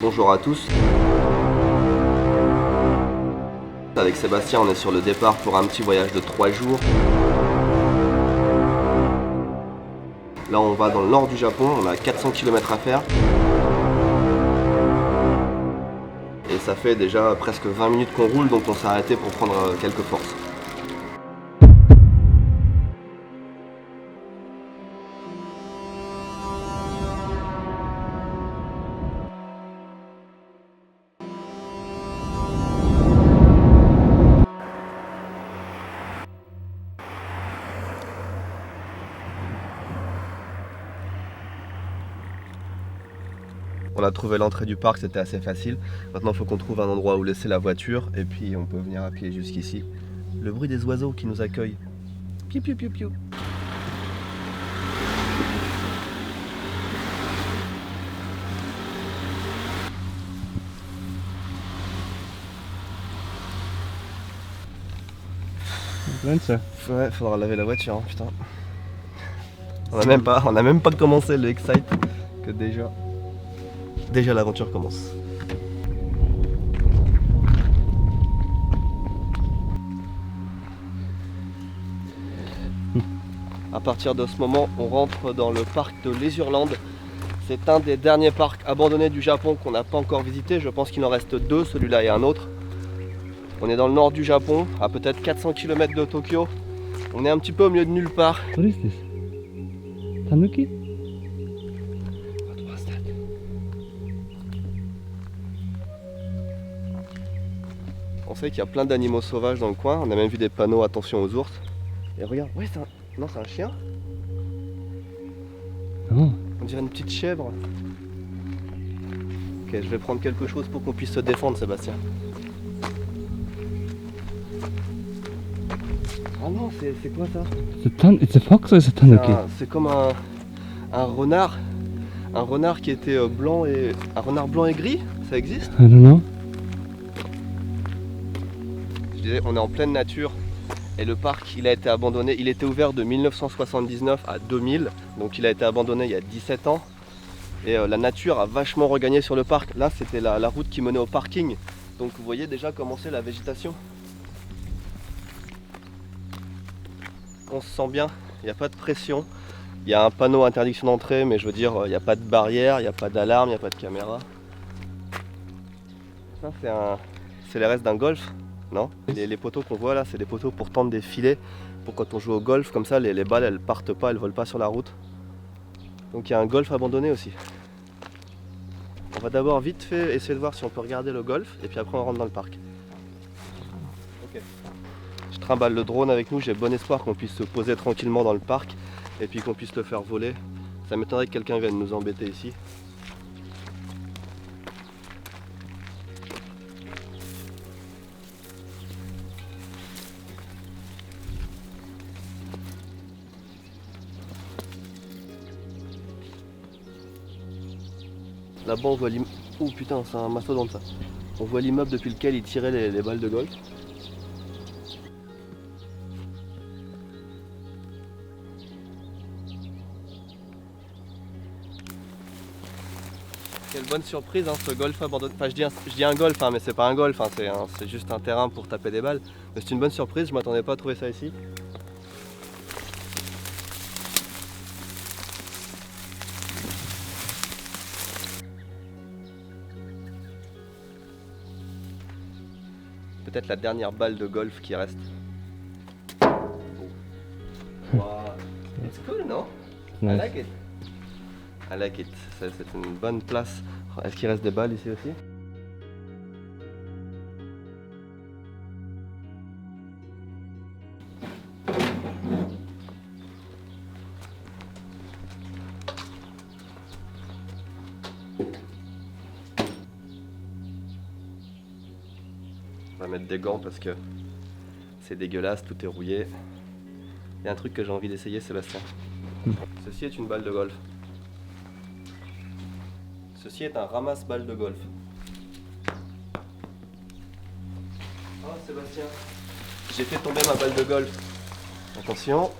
Bonjour à tous. Avec Sébastien, on est sur le départ pour un petit voyage de 3 jours. Là, on va dans le nord du Japon, on a 400 km à faire. Et ça fait déjà presque 20 minutes qu'on roule, donc on s'est arrêté pour prendre quelques forces. On a trouvé l'entrée du parc, c'était assez facile. Maintenant, il faut qu'on trouve un endroit où laisser la voiture et puis on peut venir à pied jusqu'ici. Le bruit des oiseaux qui nous accueillent. Piou piou piou piou. Ouais, faudra laver la voiture, hein, putain. On a même pas commencé le Excite que déjà l'aventure commence. À partir de ce moment, on rentre dans le parc de Leisureland. C'est un des derniers parcs abandonnés du Japon qu'on n'a pas encore visité. Je pense qu'il en reste deux, celui-là et un autre. On est dans le nord du Japon, à peut-être 400 km de Tokyo. On est un petit peu au milieu de nulle part. What is this? Tanuki? On sait qu'il y a plein d'animaux sauvages dans le coin. On a même vu des panneaux attention aux ours. Et regarde, ouais, non, c'est un chien. Oh. On dirait une petite chèvre. Ok, je vais prendre quelque chose pour qu'on puisse se défendre, Sébastien. Ah non, c'est quoi ça? It's a fox or is it tanuki? C'est comme un renard. Un renard qui était blanc et. Un renard blanc et gris? Ça existe? I don't know. Je disais, on est en pleine nature. Et le parc, il a été abandonné. Il était ouvert de 1979 à 2000. Donc il a été abandonné il y a 17 ans. Et la nature a vachement regagné sur le parc. Là, c'était la route qui menait au parking. Donc vous voyez déjà commencer la végétation. On se sent bien, il n'y a pas de pression. Il y a un panneau interdiction d'entrée, mais je veux dire, il n'y a pas de barrière, il n'y a pas d'alarme, il n'y a pas de caméra. Ça, c'est les restes d'un golf, non? Les poteaux qu'on voit là, c'est des poteaux pour tendre des filets. Pour quand on joue au golf, comme ça, les balles, elles partent pas, elles volent pas sur la route. Donc il y a un golf abandonné aussi. On va d'abord vite fait essayer de voir si on peut regarder le golf, et puis après on rentre dans le parc. Ok. Je trimballe le drone avec nous, j'ai bon espoir qu'on puisse se poser tranquillement dans le parc et puis qu'on puisse le faire voler. Ça m'étonnerait que quelqu'un vienne nous embêter ici. Là-bas on voit l'immeuble. Oh putain, c'est un mastodonte ça. On voit l'immeuble depuis lequel il tirait les balles de golf. Quelle bonne surprise, hein, ce golf abandonné. Enfin, je dis un golf, hein, mais c'est pas un golf, hein, c'est juste un terrain pour taper des balles. Mais c'est une bonne surprise, je m'attendais pas à trouver ça ici. Peut-être la dernière balle de golf qui reste. Wow. It's cool, non? Nice. I like it. I like it. C'est une bonne place. Est-ce qu'il reste des balles ici aussi? On va mettre des gants parce que c'est dégueulasse, tout est rouillé. Il y a un truc que j'ai envie d'essayer, Sébastien. Ceci est une balle de golf. Ceci est un ramasse-balle de golf. Oh Sébastien, j'ai fait tomber ma balle de golf. Attention.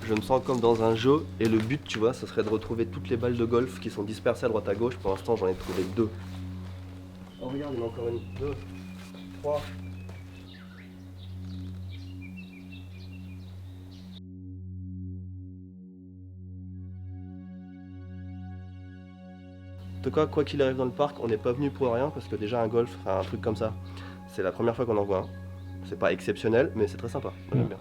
Je me sens comme dans un jeu et le but, tu vois, ce serait de retrouver toutes les balles de golf qui sont dispersées à droite à gauche. Pour l'instant, j'en ai trouvé 2. Oh, regarde, il y en a encore une. 2, 3. En tout cas, quoi qu'il arrive dans le parc, on n'est pas venu pour rien parce que déjà un golf, enfin un truc comme ça, c'est la première fois qu'on en voit un. C'est pas exceptionnel, mais c'est très sympa. Moi, j'aime bien.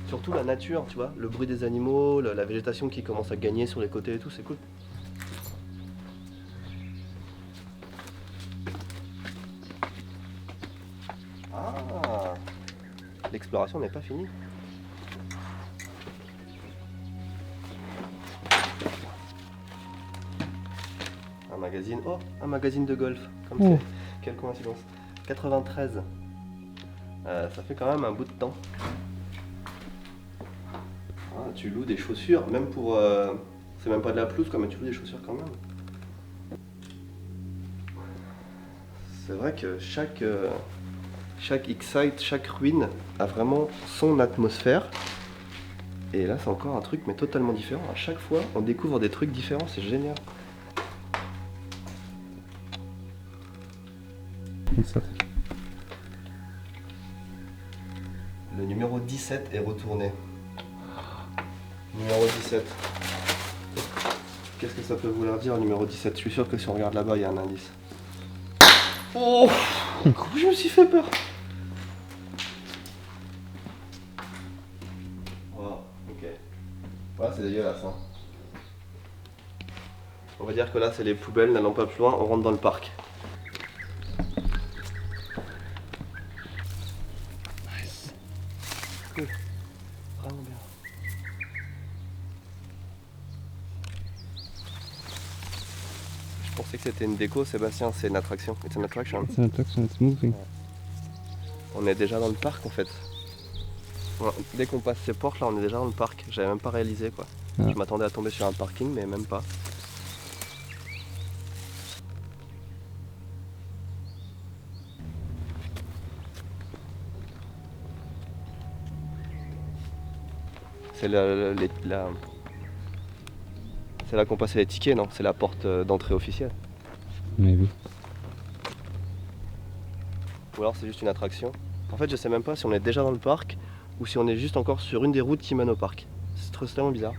Surtout la nature, tu vois, le bruit des animaux, la végétation qui commence à gagner sur les côtés et tout, c'est cool. Ah, l'exploration n'est pas finie. Un magazine, oh, un magazine de golf, comme Oh. c'est, quelle coïncidence. 93, ça fait quand même un bout de temps. Ah, tu loues des chaussures, même pour, c'est même pas de la pelouse, quoi, mais tu loues des chaussures quand même. C'est vrai que chaque X-Site, chaque ruine a vraiment son atmosphère. Et là, c'est encore un truc, mais totalement différent. À chaque fois, on découvre des trucs différents, c'est génial. Ça. Le numéro 17 est retourné. Numéro 17. Qu'est-ce que ça peut vouloir dire, numéro 17? Je suis sûr que si on regarde là-bas, il y a un indice. Oh, je me suis fait peur. Wow, ok. Ouais, c'est dégueulasse, hein. On va dire que là, c'est les poubelles, n'allons pas plus loin, on rentre dans le parc. Nice. Cool. Vraiment bien. Je pensais que c'était une déco, Sébastien, c'est une attraction. It's an attraction. It's an attraction, it's moving. On est déjà dans le parc en fait. Voilà, dès qu'on passe ces portes là, on est déjà dans le parc. J'avais même pas réalisé quoi. Ah. Je m'attendais à tomber sur un parking, mais même pas. C'est c'est là qu'on passait les tickets, non? C'est la porte d'entrée officielle. Maybe. Ou alors c'est juste une attraction. En fait, je sais même pas si on est déjà dans le parc ou si on est juste encore sur une des routes qui mènent au parc. C'est tellement bizarre.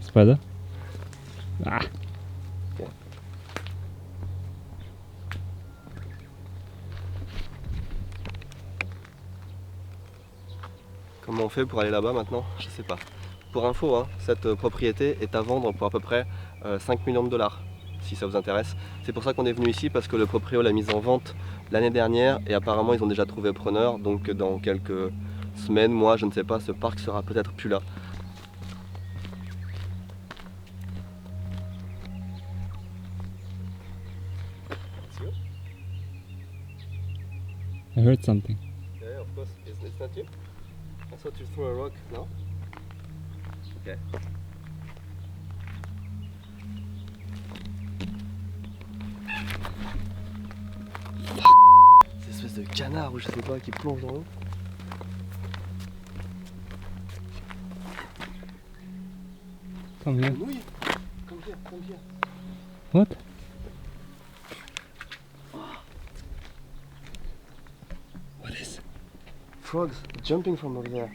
Spider? Ah! Comment on fait pour aller là-bas maintenant? Je sais pas. Pour info, hein, cette propriété est à vendre pour à peu près 5 millions de dollars, si ça vous intéresse. C'est pour ça qu'on est venu ici, parce que le proprio l'a mise en vente l'année dernière et apparemment ils ont déjà trouvé preneur. Donc dans quelques semaines, mois, je ne sais pas, ce parc sera peut-être plus là. I heard something. Yeah, of course. It's not you? I thought you threw a rock, no? Okay. Cette espèce de canard ou je sais pas qui plonge dans l'eau. Come here. Nouille. Come here, come here. What? What is it? Frogs jumping from over there.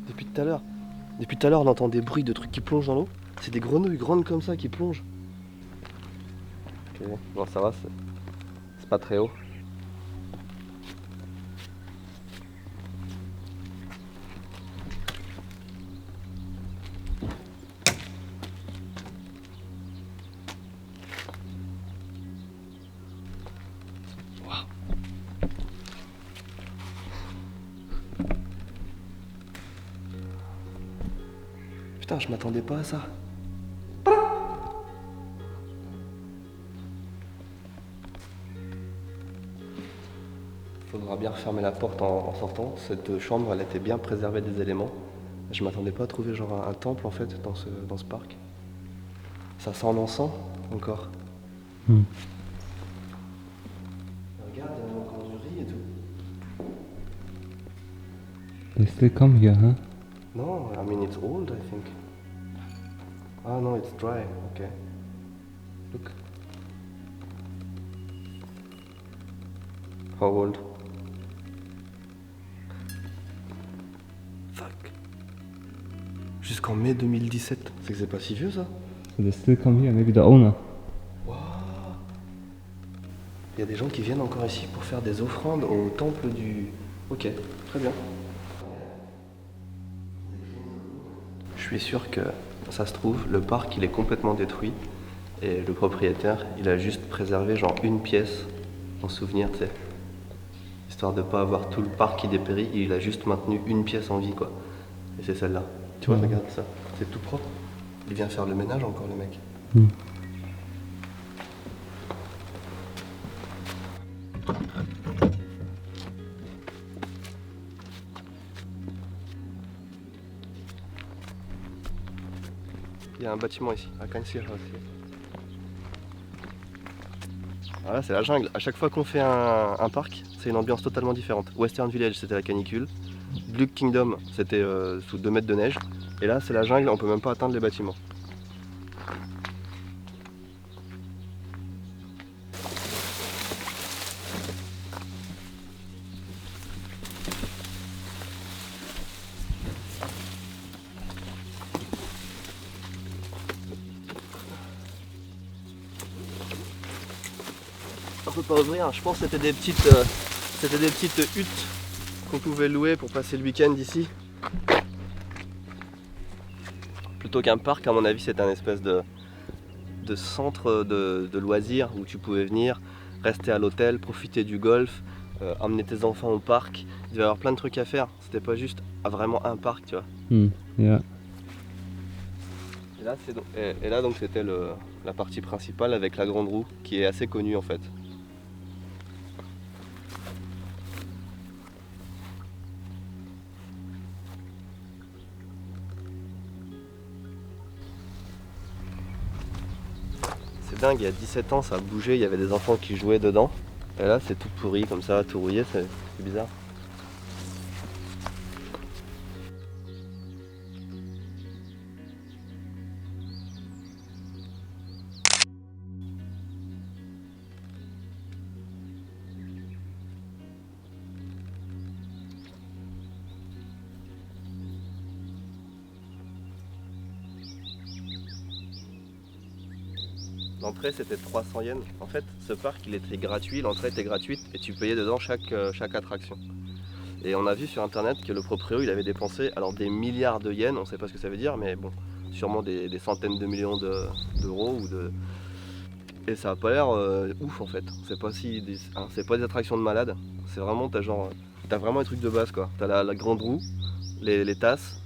Depuis tout à l'heure, on entend des bruits de trucs qui plongent dans l'eau. C'est des grenouilles grandes comme ça qui plongent. Ok, bon ça va, c'est pas très haut. Putain, je m'attendais pas à ça. Faudra bien refermer la porte en sortant. Cette chambre, elle était bien préservée des éléments. Je m'attendais pas à trouver genre un temple en fait dans ce parc. Ça sent l'encens encore. Hmm. They still come here, huh? No, I mean it's old, I think. Ah no, it's dry. Okay. Look. How old? Fuck. Jusqu'en mai 2017. C'est que c'est pas si vieux ça. So they still come here, maybe the owner. Il y a des gens qui viennent encore ici pour faire des offrandes au temple du... Ok, très bien. Je suis sûr que ça se trouve, le parc il est complètement détruit et le propriétaire il a juste préservé genre une pièce en souvenir, tu sais. Histoire de pas avoir tout le parc qui dépérit, il a juste maintenu une pièce en vie quoi. Et c'est celle-là. Tu vois, regarde ça, c'est tout propre. Il vient faire le ménage encore le mec. Il y a un bâtiment ici, à Cancir aussi. Voilà, c'est la jungle. À chaque fois qu'on fait un parc, c'est une ambiance totalement différente. Western Village, c'était la canicule. Gluck Kingdom, c'était sous 2 mètres de neige. Et là, c'est la jungle, on peut même pas atteindre les bâtiments. On peut pas ouvrir, je pense que c'était des petites huttes qu'on pouvait louer pour passer le week-end ici. Plutôt qu'un parc, à mon avis, c'est un espèce de centre de loisirs où tu pouvais venir, rester à l'hôtel, profiter du golf, emmener tes enfants au parc. Il devait y avoir plein de trucs à faire, c'était pas juste vraiment un parc, tu vois. Yeah. Et là, donc c'était la partie principale avec la grande roue qui est assez connue en fait. C'est dingue, il y a 17 ans ça a bougé, il y avait des enfants qui jouaient dedans. Et là c'est tout pourri comme ça, tout rouillé, c'est bizarre. L'entrée c'était 300 yens. En fait, ce parc il était gratuit, l'entrée était gratuite et tu payais dedans chaque attraction. Et on a vu sur internet que le proprio il avait dépensé alors des milliards de yens, on sait pas ce que ça veut dire, mais bon, sûrement des centaines de millions d'euros ou de. Et ça a pas l'air ouf en fait. C'est pas c'est pas des attractions de malade. C'est vraiment t'as vraiment les trucs de base quoi. T'as la grande roue, les tasses.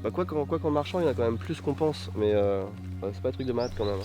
Bah quoi qu'en marchant il y en a quand même plus qu'on pense, mais c'est pas un truc de malade quand même.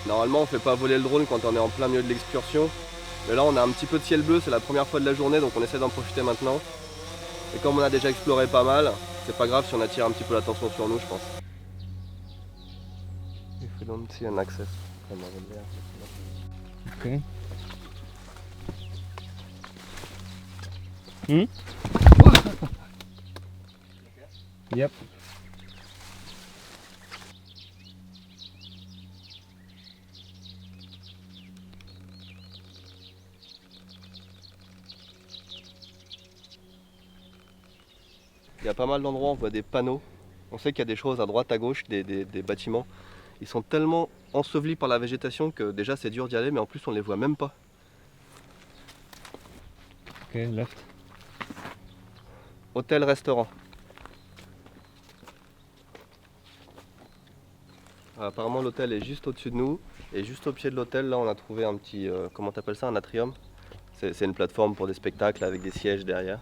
Normalement on fait pas voler le drone quand on est en plein milieu de l'excursion. Mais là on a un petit peu de ciel bleu, c'est la première fois de la journée donc on essaie d'en profiter maintenant. Et comme on a déjà exploré pas mal, c'est pas grave si on attire un petit peu l'attention sur nous je pense. If we don't see an access. Okay. Yep. Il y a pas mal d'endroits où on voit des panneaux On sait qu'il y a des choses à droite, à gauche, des bâtiments. Ils sont tellement ensevelis par la végétation que déjà c'est dur d'y aller, mais en plus on les voit même pas. Ok, left. Hôtel-restaurant. Apparemment l'hôtel est juste au-dessus de nous. Et juste au pied de l'hôtel, là on a trouvé un petit, comment t'appelles ça, un atrium. C'est une plateforme pour des spectacles avec des sièges derrière.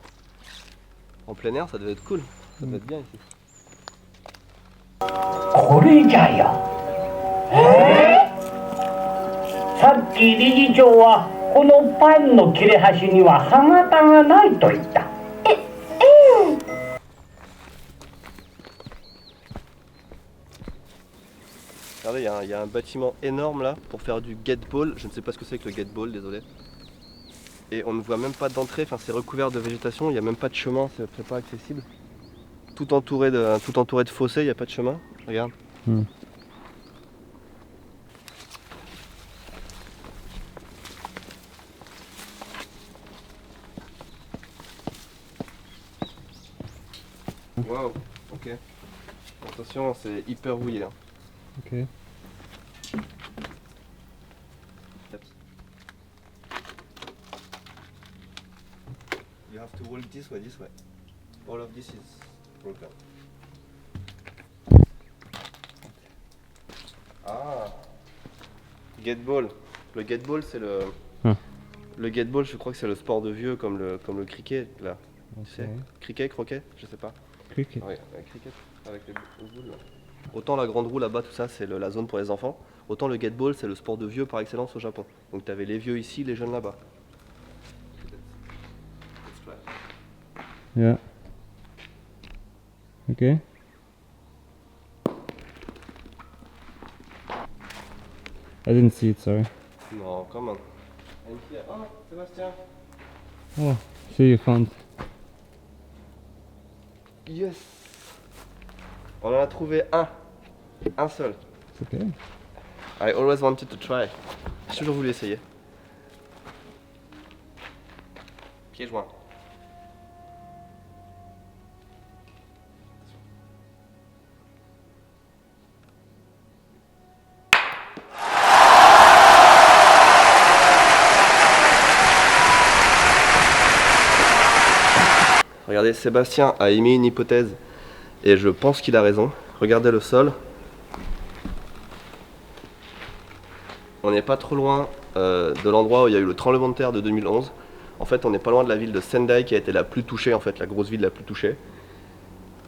En plein air, ça devait être cool. Ça devait être bien ici. これじゃよ。さっき理事長はこのパンの切れ端には歯型がないと言った。Regardez, il y a un bâtiment énorme là pour faire du gateball. Je ne sais pas ce que c'est que le gateball, désolé. Et on ne voit même pas d'entrée, enfin c'est recouvert de végétation, il n'y a même pas de chemin, c'est pas accessible. Tout entouré de fossés, il n'y a pas de chemin. Regarde. Waouh, ok. Attention, c'est hyper rouillé. Hein. Ok. You have to walk this way, this way. All of this is broken. Ah, gateball. Le gateball, c'est le. Le gateball, je crois que c'est le sport de vieux comme le cricket là. Tu sais, cricket, croquet, je sais pas. Cricket. Ouais, cricket avec les boules là. Autant la grande roue là-bas, tout ça, c'est la zone pour les enfants. Autant le gateball, c'est le sport de vieux par excellence au Japon. Donc t'avais les vieux ici, les jeunes là-bas. Yeah. Okay. I didn't see it, sorry. Non, come on. And here, oh, Sébastien. Oh, see you found. Yes. On en a trouvé un seul. It's okay. I always wanted to try. J'ai toujours voulu essayer. Pied joint. Regardez, Sébastien a émis une hypothèse et je pense qu'il a raison. Regardez le sol. On n'est pas trop loin de l'endroit où il y a eu le tremblement de terre de 2011. En fait, on n'est pas loin de la ville de Sendai qui a été la plus touchée, en fait, la grosse ville la plus touchée.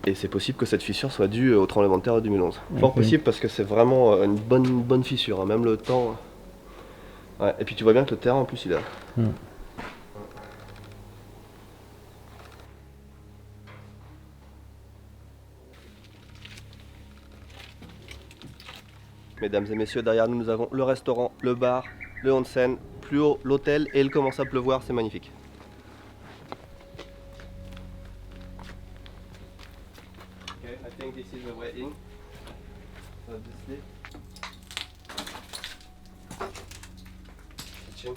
Et c'est possible que cette fissure soit due au tremblement de terre de 2011. Fort possible parce que c'est vraiment une bonne fissure, hein, même le temps. Ouais, et puis tu vois bien que le terrain en plus il a. Mesdames et messieurs, derrière nous, nous avons le restaurant, le bar, le onsen, plus haut l'hôtel et il commence à pleuvoir, c'est magnifique. Okay, I think this is the way in. Obviously. Kitchen.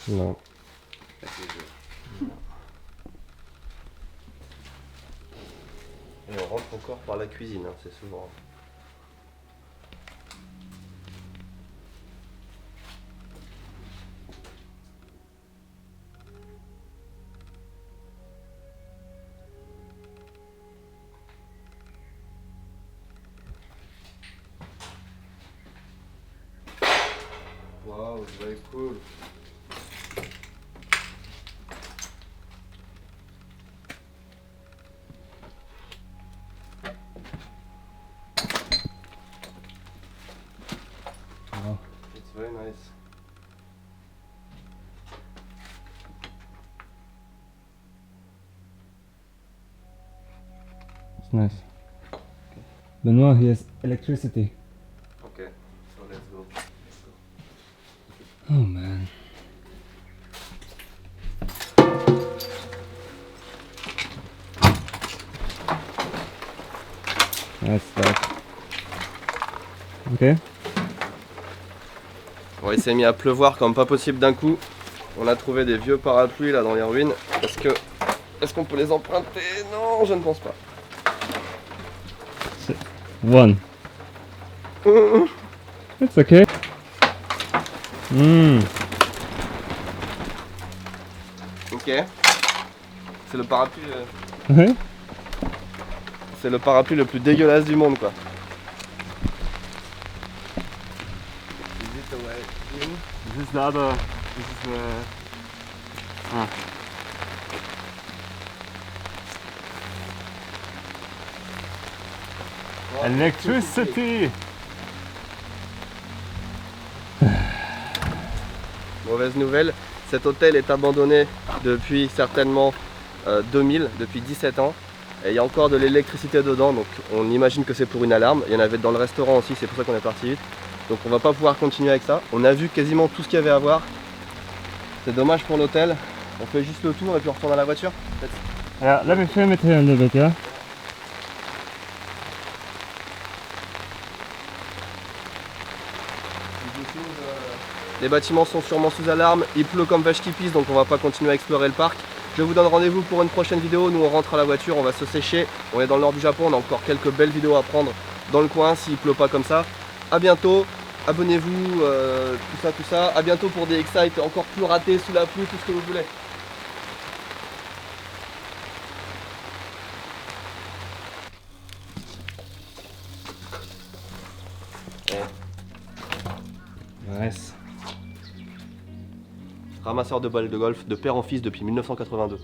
Non. Et on rentre encore par la cuisine, hein, c'est souvent. Wow, it's very cool. Wow. It's very nice. It's nice. Benoit, he has electricity. Okay, so let's go. That's that. Ok. Bon, il s'est mis à pleuvoir comme pas possible d'un coup. On a trouvé des vieux parapluies là dans les ruines. Est-ce qu'on peut les emprunter? Non, je ne pense pas. One. It's okay. Ok. C'est le parapluie. Ouais. C'est le parapluie le plus dégueulasse du monde quoi. This is the other. This is electricity. Mauvaise nouvelle, cet hôtel est abandonné depuis certainement 2000, depuis 17 ans. Et il y a encore de l'électricité dedans, donc on imagine que c'est pour une alarme. Il y en avait dans le restaurant aussi, c'est pour ça qu'on est parti vite. Donc on va pas pouvoir continuer avec ça. On a vu quasiment tout ce qu'il y avait à voir. C'est dommage pour l'hôtel. On fait juste le tour et puis on retourne à la voiture. Yeah, let me film it here a little bit, yeah? Les bâtiments sont sûrement sous alarme, il pleut comme vache qui pisse, donc on va pas continuer à explorer le parc. Je vous donne rendez-vous pour une prochaine vidéo. Nous on rentre à la voiture, on va se sécher. On est dans le nord du Japon, on a encore quelques belles vidéos à prendre dans le coin s'il pleut pas comme ça. A bientôt, abonnez-vous, tout ça. A bientôt pour des Excite encore plus ratés sous la pluie, tout ce que vous voulez. Nice. Ramasseur de balles de golf de père en fils depuis 1982.